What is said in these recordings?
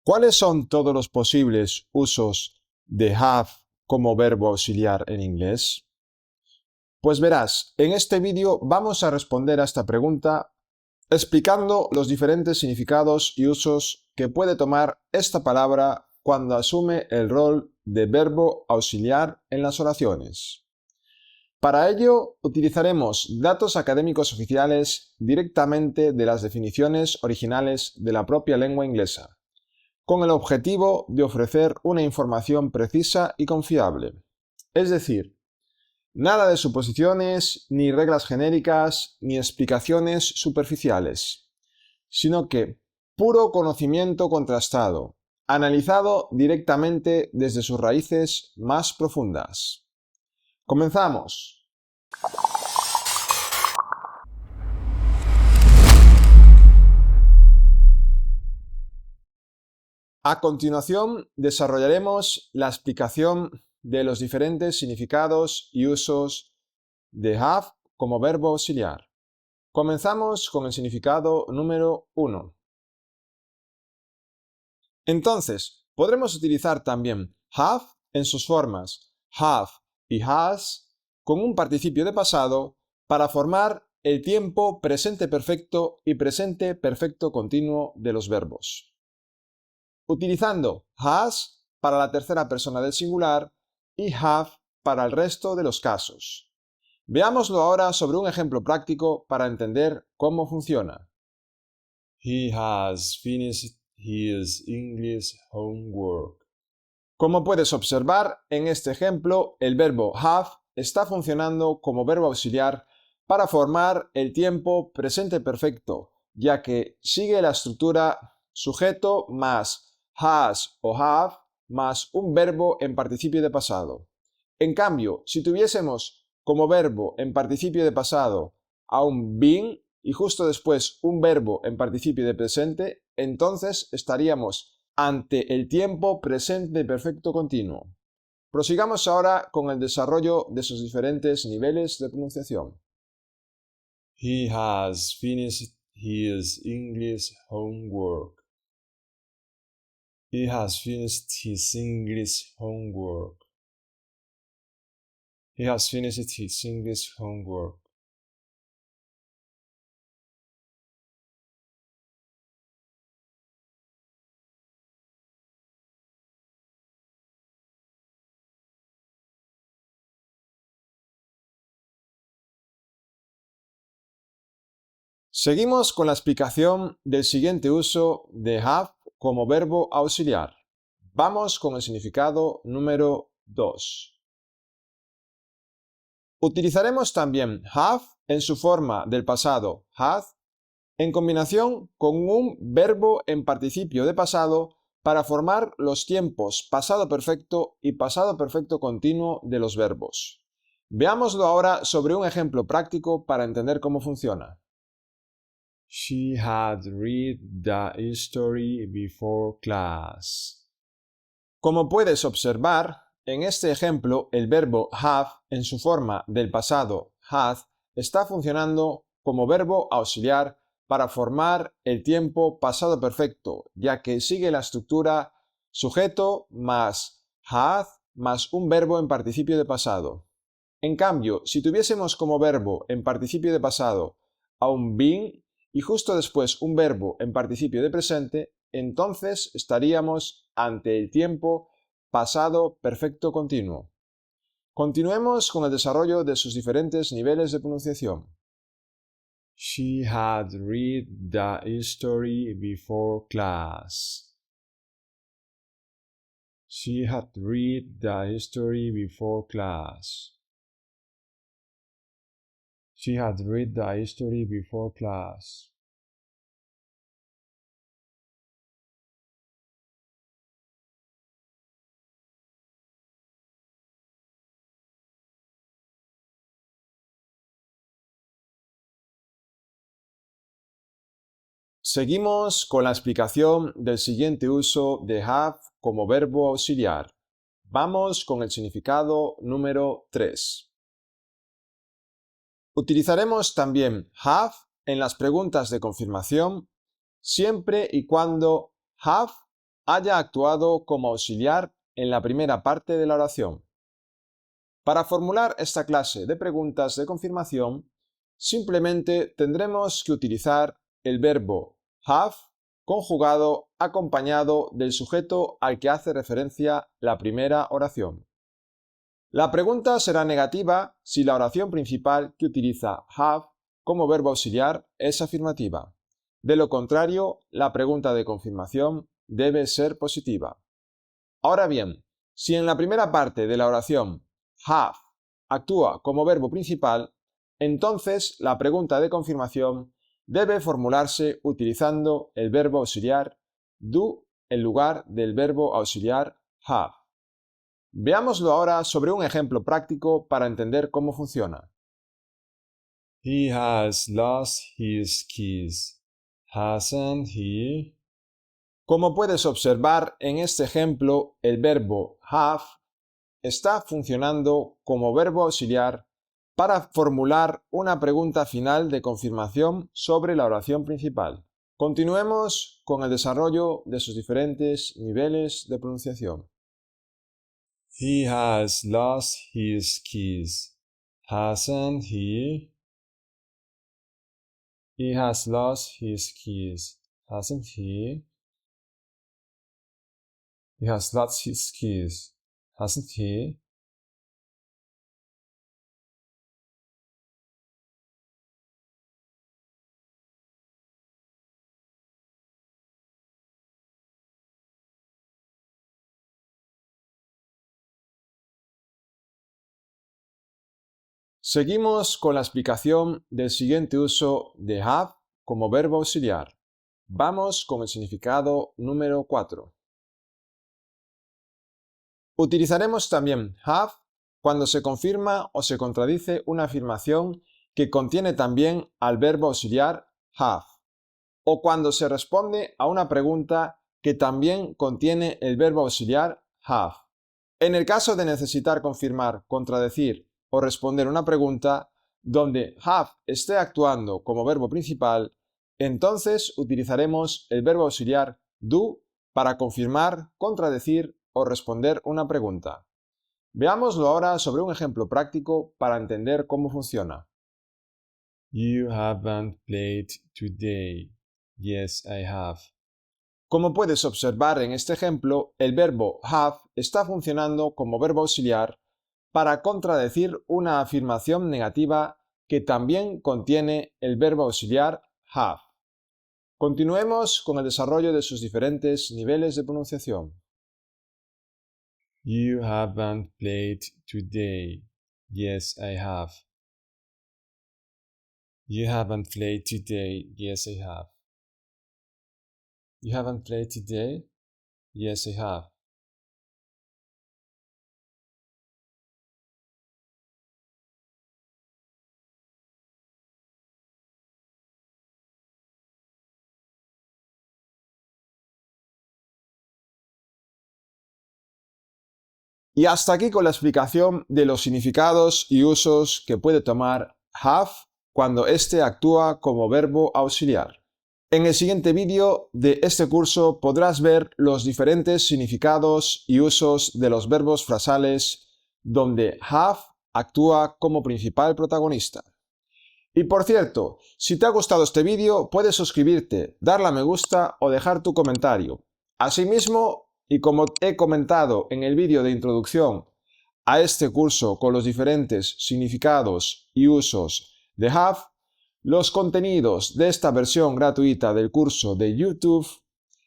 ¿Cuáles son todos los posibles usos de have como verbo auxiliar en inglés? Pues verás, en este vídeo vamos a responder a esta pregunta explicando los diferentes significados y usos que puede tomar esta palabra cuando asume el rol de verbo auxiliar en las oraciones. Para ello, utilizaremos datos académicos oficiales directamente de las definiciones originales de la propia lengua inglesa, con el objetivo de ofrecer una información precisa y confiable. Es decir, nada de suposiciones, ni reglas genéricas, ni explicaciones superficiales, sino que puro conocimiento contrastado, analizado directamente desde sus raíces más profundas. ¡Comenzamos! A continuación, desarrollaremos la explicación de los diferentes significados y usos de have como verbo auxiliar. Comenzamos con el significado número 1. Entonces, podremos utilizar también have en sus formas have y has con un participio de pasado para formar el tiempo presente perfecto y presente perfecto continuo de los verbos. Utilizando has para la tercera persona del singular y have para el resto de los casos. Veámoslo ahora sobre un ejemplo práctico para entender cómo funciona. He has finished his English homework. Como puedes observar, en este ejemplo, el verbo have está funcionando como verbo auxiliar para formar el tiempo presente perfecto, ya que sigue la estructura sujeto más has o have más un verbo en participio de pasado. En cambio, si tuviésemos como verbo en participio de pasado a un been y justo después un verbo en participio de presente, entonces estaríamos ante el tiempo presente perfecto continuo. Prosigamos ahora con el desarrollo de sus diferentes niveles de pronunciación. He has finished his English homework. He has finished his English homework. He has finished his English homework. Seguimos con la explicación del siguiente uso de have como verbo auxiliar. Vamos con el significado número 2. Utilizaremos también have en su forma del pasado had en combinación con un verbo en participio de pasado para formar los tiempos pasado perfecto y pasado perfecto continuo de los verbos. Veámoslo ahora sobre un ejemplo práctico para entender cómo funciona. She had read the history before class. Como puedes observar, en este ejemplo el verbo have en su forma del pasado had está funcionando como verbo auxiliar para formar el tiempo pasado perfecto, ya que sigue la estructura sujeto más had más un verbo en participio de pasado. En cambio, si tuviésemos como verbo en participio de pasado a un been y justo después un verbo en participio de presente, entonces estaríamos ante el tiempo pasado perfecto continuo. Continuemos con el desarrollo de sus diferentes niveles de pronunciación. She had read the history before class. She had read the history before class. She had read the history before class. Seguimos con la explicación del siguiente uso de have como verbo auxiliar. Vamos con el significado número 3. Utilizaremos también have en las preguntas de confirmación siempre y cuando have haya actuado como auxiliar en la primera parte de la oración. Para formular esta clase de preguntas de confirmación, simplemente tendremos que utilizar el verbo have conjugado acompañado del sujeto al que hace referencia la primera oración. La pregunta será negativa si la oración principal que utiliza have como verbo auxiliar es afirmativa. De lo contrario, la pregunta de confirmación debe ser positiva. Ahora bien, si en la primera parte de la oración have actúa como verbo principal, entonces la pregunta de confirmación debe formularse utilizando el verbo auxiliar do en lugar del verbo auxiliar have. Veámoslo ahora sobre un ejemplo práctico para entender cómo funciona. He has lost his keys, hasn't he? Como puedes observar en este ejemplo, el verbo have está funcionando como verbo auxiliar para formular una pregunta final de confirmación sobre la oración principal. Continuemos con el desarrollo de sus diferentes niveles de pronunciación. He has lost his keys, hasn't he? He has lost his keys, hasn't he? He has lost his keys, hasn't he? Seguimos con la explicación del siguiente uso de have como verbo auxiliar. Vamos con el significado número 4. Utilizaremos también have cuando se confirma o se contradice una afirmación que contiene también al verbo auxiliar have, o cuando se responde a una pregunta que también contiene el verbo auxiliar have. En el caso de necesitar confirmar, contradecir o responder una pregunta donde have esté actuando como verbo principal, entonces utilizaremos el verbo auxiliar do para confirmar, contradecir o responder una pregunta. Veámoslo ahora sobre un ejemplo práctico para entender cómo funciona. You haven't played today. Yes, I have. Como puedes observar en este ejemplo, el verbo have está funcionando como verbo auxiliar para contradecir una afirmación negativa que también contiene el verbo auxiliar have. Continuemos con el desarrollo de sus diferentes niveles de pronunciación. You haven't played today. Yes, I have. You haven't played today. Yes, I have. You haven't played today? Yes, I have. Y hasta aquí con la explicación de los significados y usos que puede tomar have cuando éste actúa como verbo auxiliar. En el siguiente vídeo de este curso podrás ver los diferentes significados y usos de los verbos frasales donde have actúa como principal protagonista. Y por cierto, si te ha gustado este vídeo, puedes suscribirte, darle a me gusta o dejar tu comentario. Asimismo, y como he comentado en el vídeo de introducción a este curso con los diferentes significados y usos de have, los contenidos de esta versión gratuita del curso de YouTube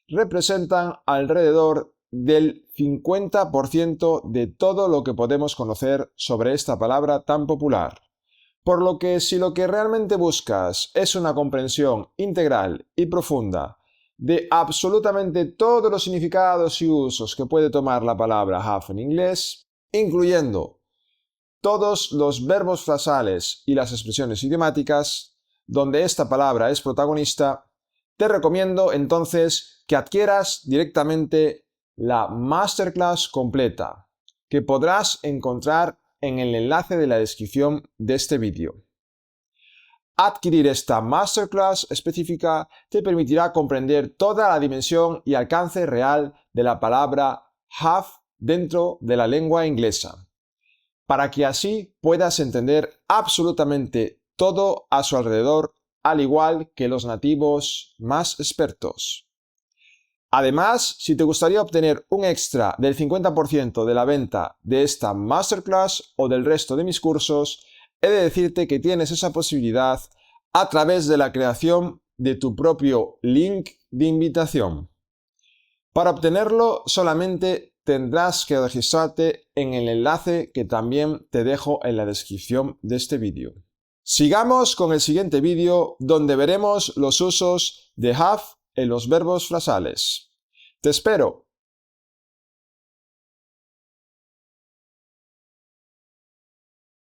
representan alrededor del 50% de todo lo que podemos conocer sobre esta palabra tan popular. Por lo que si lo que realmente buscas es una comprensión integral y profunda de absolutamente todos los significados y usos que puede tomar la palabra have en inglés, incluyendo todos los verbos frasales y las expresiones idiomáticas, donde esta palabra es protagonista, te recomiendo entonces que adquieras directamente la Masterclass completa, que podrás encontrar en el enlace de la descripción de este vídeo. Adquirir esta masterclass específica te permitirá comprender toda la dimensión y alcance real de la palabra have dentro de la lengua inglesa, para que así puedas entender absolutamente todo a su alrededor, al igual que los nativos más expertos. Además, si te gustaría obtener un extra del 50% de la venta de esta masterclass o del resto de mis cursos, he de decirte que tienes esa posibilidad a través de la creación de tu propio link de invitación. Para obtenerlo, solamente tendrás que registrarte en el enlace que también te dejo en la descripción de este vídeo. Sigamos con el siguiente vídeo, donde veremos los usos de have en los verbos frasales. ¡Te espero!